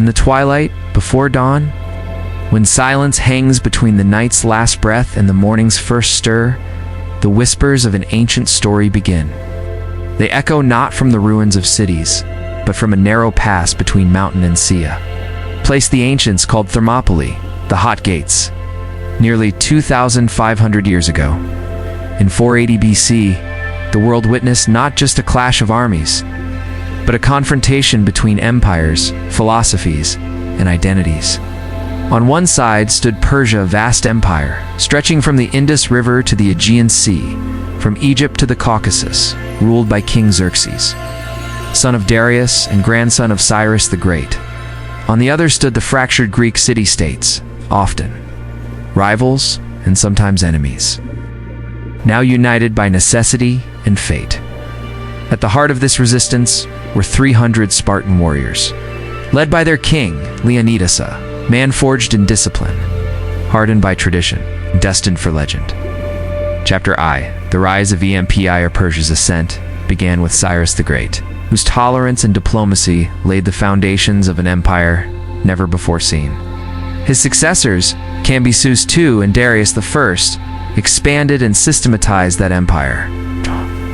the twilight, before dawn, when silence hangs between the night's last breath and the morning's first stir, the whispers of an ancient story begin. They echo not from the ruins of cities, but from a narrow pass between mountain and sea. A place the ancients called Thermopylae, the Hot Gates, nearly 2,500 years ago. In 480 BC, the world witnessed not just a clash of armies, but a confrontation between empires, philosophies, and identities. On one side stood Persia, a vast empire, stretching from the Indus River to the Aegean Sea, from Egypt to the Caucasus, ruled by King Xerxes, son of Darius and grandson of Cyrus the Great. On the other stood the fractured Greek city-states, often rivals and sometimes enemies, now united by necessity and fate. At the heart of this resistance were 300 Spartan warriors, led by their king, Leonidas, a man forged in discipline, hardened by tradition, and destined for legend. Chapter I, the rise of Empire or Persia's ascent, began with Cyrus the Great, whose tolerance and diplomacy laid the foundations of an empire never before seen. His successors, Cambyses II and Darius I, expanded and systematized that empire,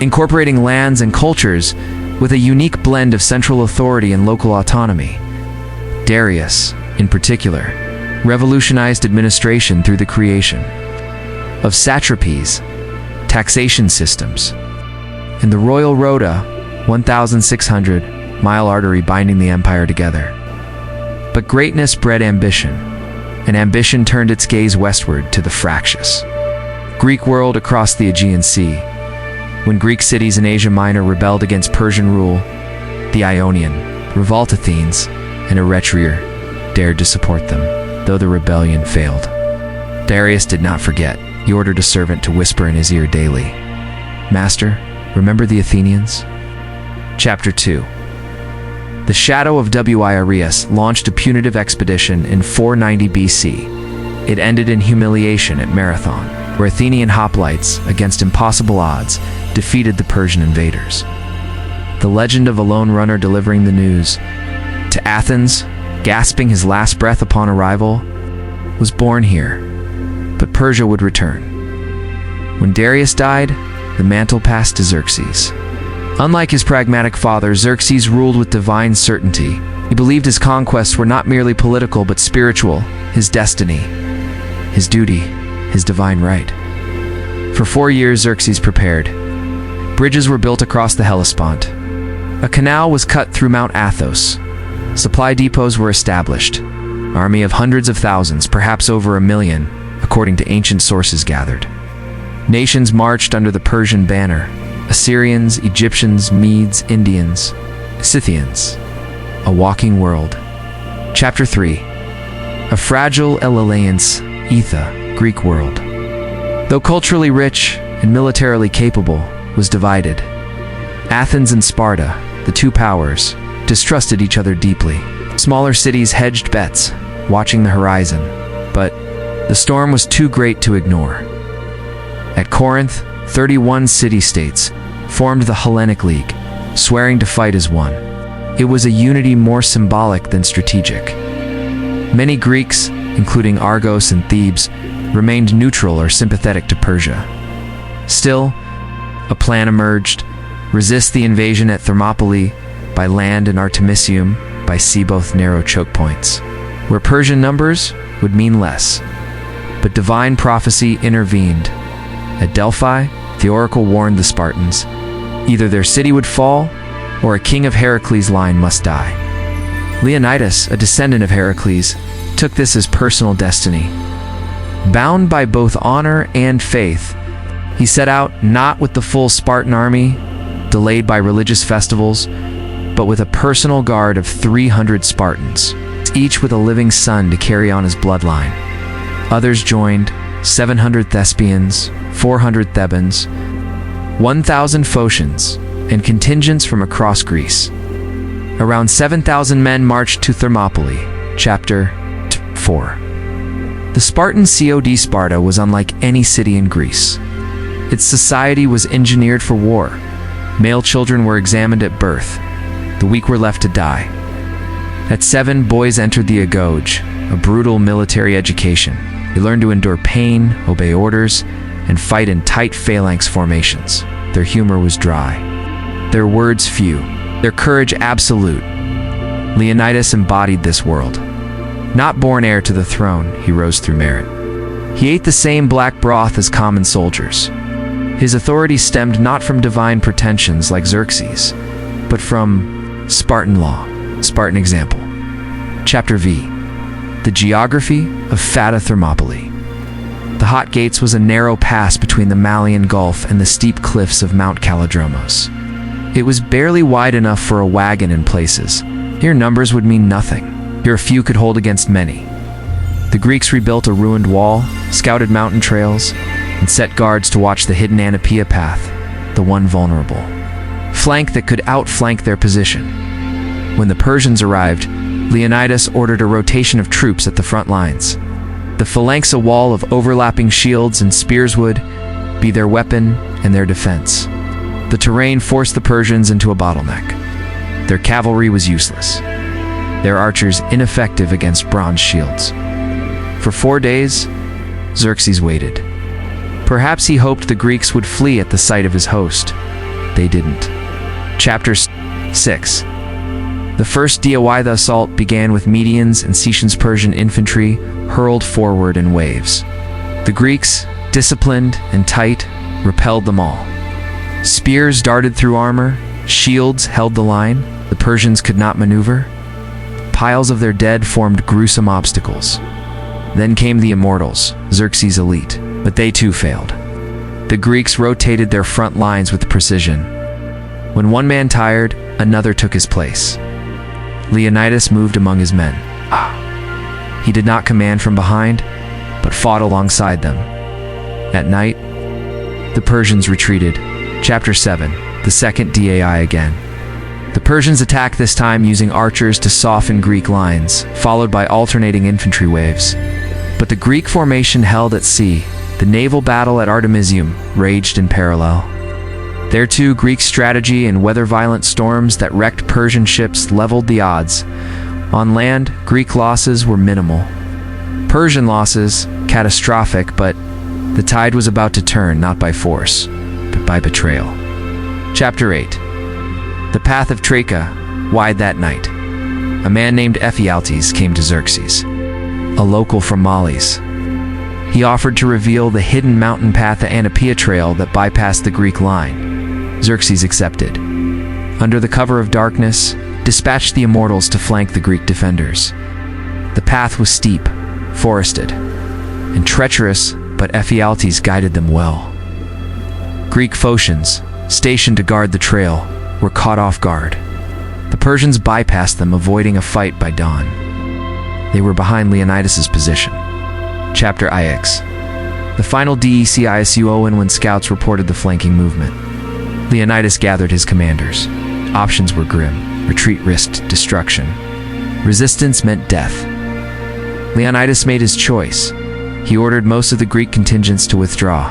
incorporating lands and cultures with a unique blend of central authority and local autonomy. Darius, in particular, revolutionized administration through the creation of satrapies, taxation systems, and the royal road, a 1,600-mile artery binding the empire together. But greatness bred ambition, and ambition turned its gaze westward to the fractious Greek world across the Aegean Sea. When Greek cities in Asia Minor rebelled against Persian rule, the Ionian, revolt Athens, and Eretria dared to support them, though the rebellion failed. Darius did not forget. He ordered a servant to whisper in his ear daily, "Master, remember the Athenians?" Chapter 2. The shadow of Arius launched a punitive expedition in 490 BC. It ended in humiliation at Marathon, where Athenian hoplites, against impossible odds, defeated the Persian invaders. The legend of a lone runner delivering the news to Athens, gasping his last breath upon arrival, was born here, but Persia would return. When Darius died, the mantle passed to Xerxes. Unlike his pragmatic father, Xerxes ruled with divine certainty. He believed his conquests were not merely political but spiritual, his destiny, his duty, his divine right. For 4 years, Xerxes prepared. Bridges were built across the Hellespont. A canal was cut through Mount Athos. Supply depots were established. An army of hundreds of thousands, perhaps over 1 million, according to ancient sources, gathered. Nations marched under the Persian banner: Assyrians, Egyptians, Medes, Indians, Scythians. A walking world. Chapter 3. A fragile alliance, Etha, Greek world. Though culturally rich and militarily capable, was divided. Athens and Sparta, the two powers, distrusted each other deeply. Smaller cities hedged bets, watching the horizon, but the storm was too great to ignore. At Corinth, 31 city-states formed the Hellenic League, swearing to fight as one. It was a unity more symbolic than strategic. Many Greeks, including Argos and Thebes, remained neutral or sympathetic to Persia. Still, a plan emerged: resist the invasion at Thermopylae by land and Artemisium by sea, both narrow choke points, where Persian numbers would mean less. But divine prophecy intervened. At Delphi, the oracle warned the Spartans: either their city would fall, or a king of Heracles' line must die. Leonidas, a descendant of Heracles, took this as personal destiny. Bound by both honor and faith, he set out not with the full Spartan army, delayed by religious festivals, but with a personal guard of 300 Spartans, each with a living son to carry on his bloodline. Others joined: 700 Thespians, 400 Thebans, 1,000 Phocians, and contingents from across Greece. Around 7,000 men marched to Thermopylae. Chapter 4. The Spartan COD Sparta was unlike any city in Greece. Its society was engineered for war. Male children were examined at birth. The weak were left to die. At 7, boys entered the agoge, a brutal military education. They learned to endure pain, obey orders, and fight in tight phalanx formations. Their humor was dry, their words few, their courage absolute. Leonidas embodied this world. Not born heir to the throne, he rose through merit. He ate the same black broth as common soldiers. His authority stemmed not from divine pretensions like Xerxes, but from Spartan law, Spartan example. Chapter V. The geography of Battle of Thermopylae. The Hot Gates was a narrow pass between the Malian Gulf and the steep cliffs of Mount Calidromos. It was barely wide enough for a wagon in places. Here numbers would mean nothing. Here a few could hold against many. The Greeks rebuilt a ruined wall, scouted mountain trails, and set guards to watch the hidden Anapeia path, the one vulnerable flank that could outflank their position. When the Persians arrived, Leonidas ordered a rotation of troops at the front lines. The phalanx, a wall of overlapping shields and spears, would be their weapon and their defense. The terrain forced the Persians into a bottleneck. Their cavalry was useless, their archers ineffective against bronze shields. For 4 days, Xerxes waited. Perhaps he hoped the Greeks would flee at the sight of his host. They didn't. Chapter 6. The first DIY the assault began with Medians and Sicyan's Persian infantry hurled forward in waves. The Greeks, disciplined and tight, repelled them all. Spears darted through armor, shields held the line, the Persians could not maneuver. Piles of their dead formed gruesome obstacles. Then came the immortals, Xerxes' elite, but they too failed. The Greeks rotated their front lines with precision. When one man tired, another took his place. Leonidas moved among his men. He did not command from behind, but fought alongside them. At night, the Persians retreated. Chapter 7. The second DAI again. The Persians attacked, this time using archers to soften Greek lines, followed by alternating infantry waves. But the Greek formation held at sea. The naval battle at Artemisium raged in parallel. There too, Greek strategy and weather-violent storms that wrecked Persian ships leveled the odds. On land, Greek losses were minimal. Persian losses, catastrophic, but the tide was about to turn, not by force, but by betrayal. Chapter 8. The path of Trachea, wide that night. A man named Ephialtes came to Xerxes, a local from Malis. He offered to reveal the hidden mountain path, the Anapeia trail that bypassed the Greek line. Xerxes accepted. Under the cover of darkness, dispatched the immortals to flank the Greek defenders. The path was steep, forested, and treacherous, but Ephialtes guided them well. Greek Phocians, stationed to guard the trail, were caught off guard. The Persians bypassed them, avoiding a fight by dawn. They were behind Leonidas's position. Chapter IX. The final DECISUON when scouts reported the flanking movement. Leonidas gathered his commanders. Options were grim. Retreat risked destruction. Resistance meant death. Leonidas made his choice. He ordered most of the Greek contingents to withdraw.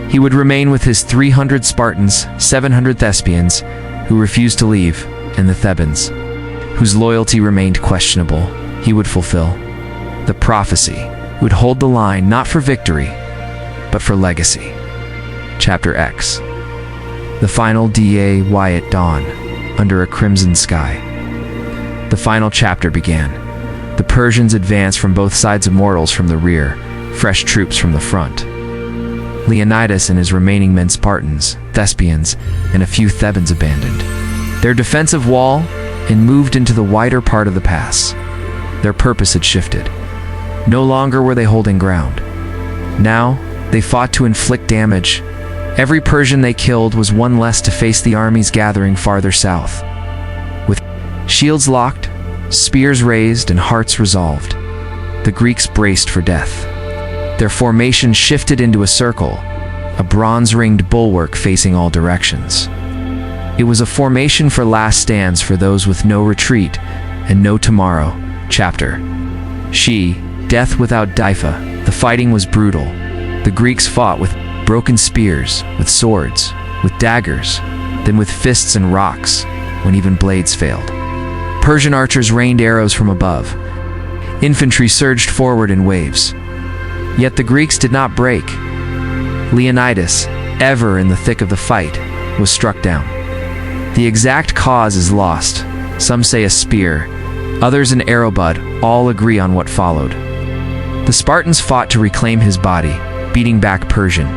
He would remain with his 300 Spartans, 700 Thespians, who refused to leave, and the Thebans, whose loyalty remained questionable. He would fulfill the prophecy, would hold the line not for victory, but for legacy. Chapter X. The final DAY at dawn, under a crimson sky. The final chapter began. The Persians advanced from both sides, immortals from the rear, fresh troops from the front. Leonidas and his remaining men, Spartans, Thespians, and a few Thebans, abandoned their defensive wall and moved into the wider part of the pass. Their purpose had shifted. No longer were they holding ground. Now, they fought to inflict damage. Every Persian they killed was one less to face the armies gathering farther south. With shields locked, spears raised, and hearts resolved, the Greeks braced for death. Their formation shifted into a circle, a bronze-ringed bulwark facing all directions. It was a formation for last stands, for those with no retreat and no tomorrow. Chapter. Death without Difa. The fighting was brutal. The Greeks fought with broken spears, with swords, with daggers, then with fists and rocks, when even blades failed. Persian archers rained arrows from above. Infantry surged forward in waves. Yet the Greeks did not break. Leonidas, ever in the thick of the fight, was struck down. The exact cause is lost. Some say a spear, others an arrow butt. All agree on what followed. The Spartans fought to reclaim his body, beating back Persian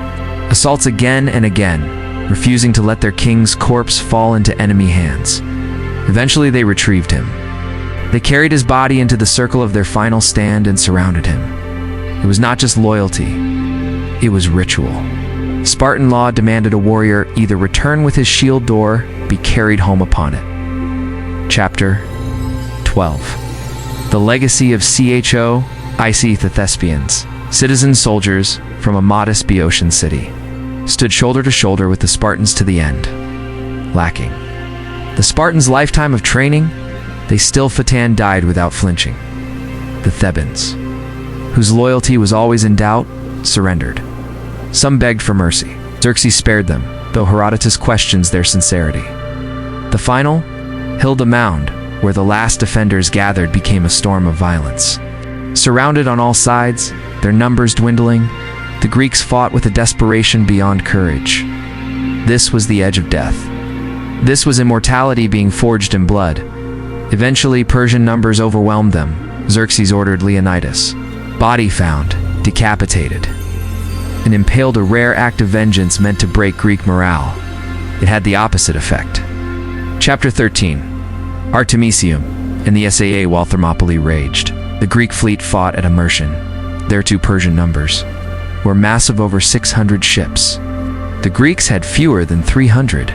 assaults again and again, refusing to let their king's corpse fall into enemy hands. Eventually they retrieved him. They carried his body into the circle of their final stand and surrounded him. It was not just loyalty, it was ritual. Spartan law demanded a warrior either return with his shield or be carried home upon it. Chapter 12. The legacy of the Thespians, citizen soldiers from a modest Boeotian city, stood shoulder to shoulder with the Spartans to the end, lacking the Spartans' lifetime of training. They still died without flinching. The Thebans, whose loyalty was always in doubt, surrendered. Some begged for mercy. Xerxes spared them, though Herodotus questions their sincerity. The final, Hilda Mound, where the last defenders gathered, became a storm of violence. Surrounded on all sides, their numbers dwindling, the Greeks fought with a desperation beyond courage. This was the edge of death. This was immortality being forged in blood. Eventually, Persian numbers overwhelmed them. Xerxes ordered Leonidas, body found, decapitated, and impaled, a rare act of vengeance meant to break Greek morale. It had the opposite effect. Chapter 13. Artemisium and the Saa. While Thermopylae raged, the Greek fleet fought at Immerse. Their two Persian numbers were massive, over 600 ships. The Greeks had fewer than 300.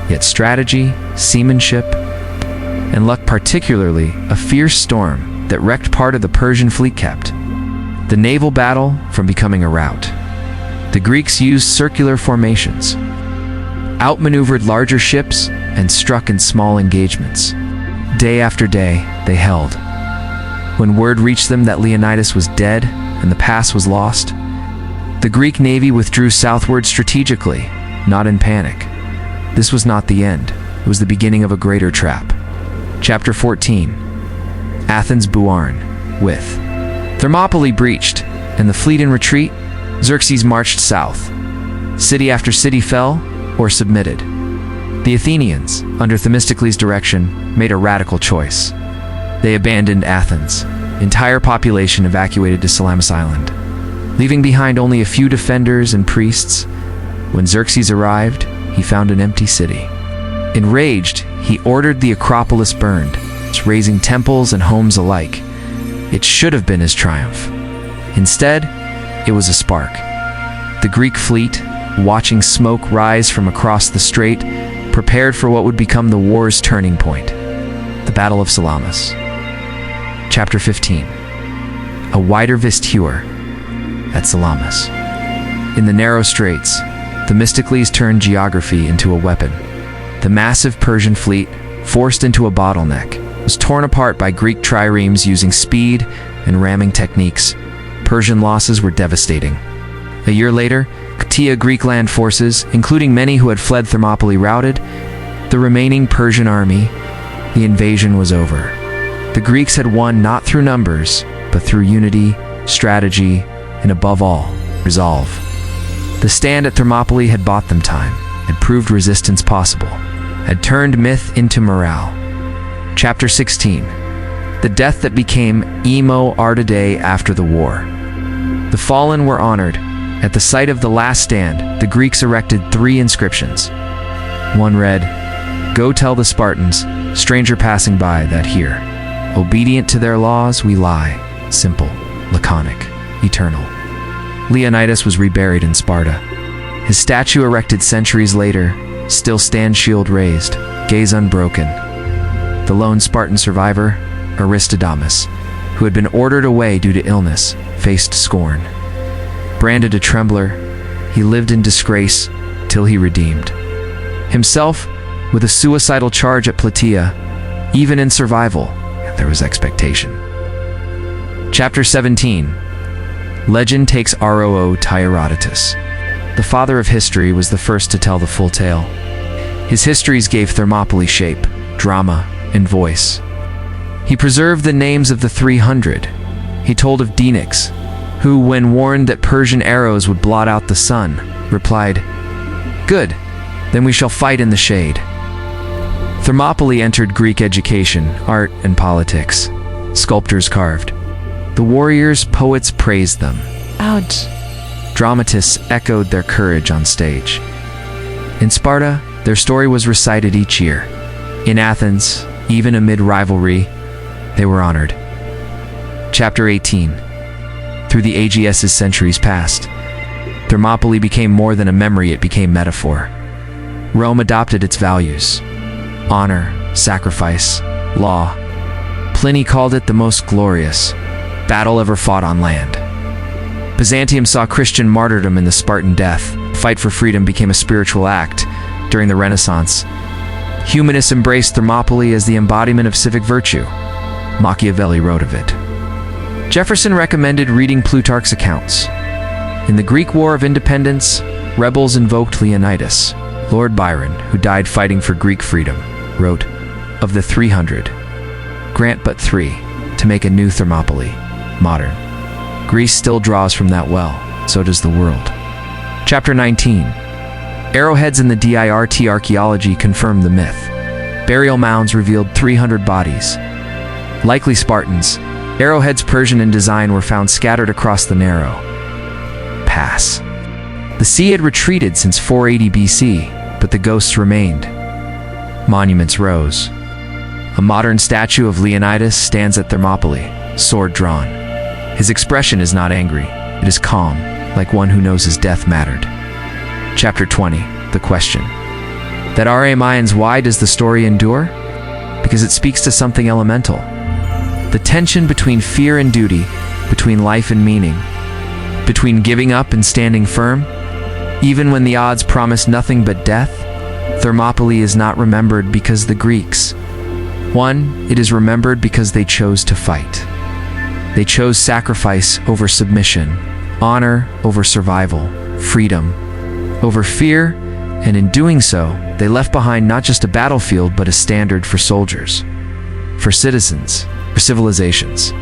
Yet strategy, seamanship, and luck, particularly a fierce storm that wrecked part of the Persian fleet, kept the naval battle from becoming a rout. The Greeks used circular formations, outmaneuvered larger ships, and struck in small engagements. Day after day, they held. When word reached them that Leonidas was dead and the pass was lost, the Greek navy withdrew southward strategically, not in panic. This was not the end. It was the beginning of a greater trap. Chapter 14. Athens Buarn. With Thermopylae breached and the fleet in retreat, Xerxes marched south. City after city fell or submitted. The Athenians, under Themistocles' direction, made a radical choice. They abandoned Athens. Entire population evacuated to Salamis Island, leaving behind only a few defenders and priests. When Xerxes arrived, he found an empty city. Enraged, he ordered the Acropolis burned, razing temples and homes alike. It should have been his triumph. Instead, it was a spark. The Greek fleet, watching smoke rise from across the strait, prepared for what would become the war's turning point, the Battle of Salamis. Chapter 15. A wider visture at Salamis. In the narrow straits, Themistocles turned geography into a weapon. The massive Persian fleet, forced into a bottleneck, was torn apart by Greek triremes using speed and ramming techniques. Persian losses were devastating. A year later, Greek land forces, including many who had fled Thermopylae, routed the remaining Persian army. The invasion was over. The Greeks had won not through numbers, but through unity, strategy, and above all, resolve. The stand at Thermopylae had bought them time, had proved resistance possible, had turned myth into morale. Chapter 16. The death that became immortal after the war. The fallen were honored. At the site of the last stand, the Greeks erected 3 inscriptions. One read, "Go tell the Spartans, stranger passing by, that here, obedient to their laws, we lie, simple, laconic, eternal." Leonidas was reburied in Sparta. His statue, erected centuries later, still stands, shield raised, gaze unbroken. The lone Spartan survivor, Aristodemus, who had been ordered away due to illness, faced scorn. Branded a trembler, he lived in disgrace till he redeemed himself with a suicidal charge at Plataea. Even in survival, there was expectation. Chapter 17. Legend takes ROO to Herodotus. The father of history was the first to tell the full tale. His histories gave Thermopylae shape, drama, and voice. He preserved the names of the 300. He told of Denix, who, when warned that Persian arrows would blot out the sun, replied, "Good, then we shall fight in the shade." Thermopylae entered Greek education, art, and politics. Sculptors carved. The warriors, poets praised them. Ouch. Dramatists echoed their courage on stage. In Sparta, their story was recited each year. In Athens, even amid rivalry, they were honored. Chapter 18. Through the ages as centuries passed, Thermopylae became more than a memory, it became metaphor. Rome adopted its values: honor, sacrifice, law. Pliny called it the most glorious battle ever fought on land. Byzantium saw Christian martyrdom in the Spartan death. Fight for freedom became a spiritual act during the Renaissance. Humanists embraced Thermopylae as the embodiment of civic virtue. Machiavelli wrote of it. Jefferson recommended reading Plutarch's accounts. In the Greek War of Independence, rebels invoked Leonidas. Lord Byron, who died fighting for Greek freedom, wrote, "Of the 300, grant but 3 to make a new Thermopylae, modern." Greece still draws from that well, so does the world. Chapter 19. Arrowheads in the dirt archaeology confirmed the myth. Burial mounds revealed 300 bodies. Likely Spartans, arrowheads Persian in design were found scattered across the narrow pass. The sea had retreated since 480 BC, but the ghosts remained. Monuments rose. A modern statue of Leonidas stands at Thermopylae, sword drawn. His expression is not angry, it is calm, like one who knows his death mattered. Chapter 20. The question. That are Mayans, why does the story endure? Because it speaks to something elemental. The tension between fear and duty, between life and meaning, between giving up and standing firm. Even when the odds promise nothing but death, Thermopylae is not remembered because the Greeks. One, it is remembered because they chose to fight. They chose sacrifice over submission, honor over survival, freedom over fear, and in doing so, they left behind not just a battlefield but a standard for soldiers, for citizens, for civilizations.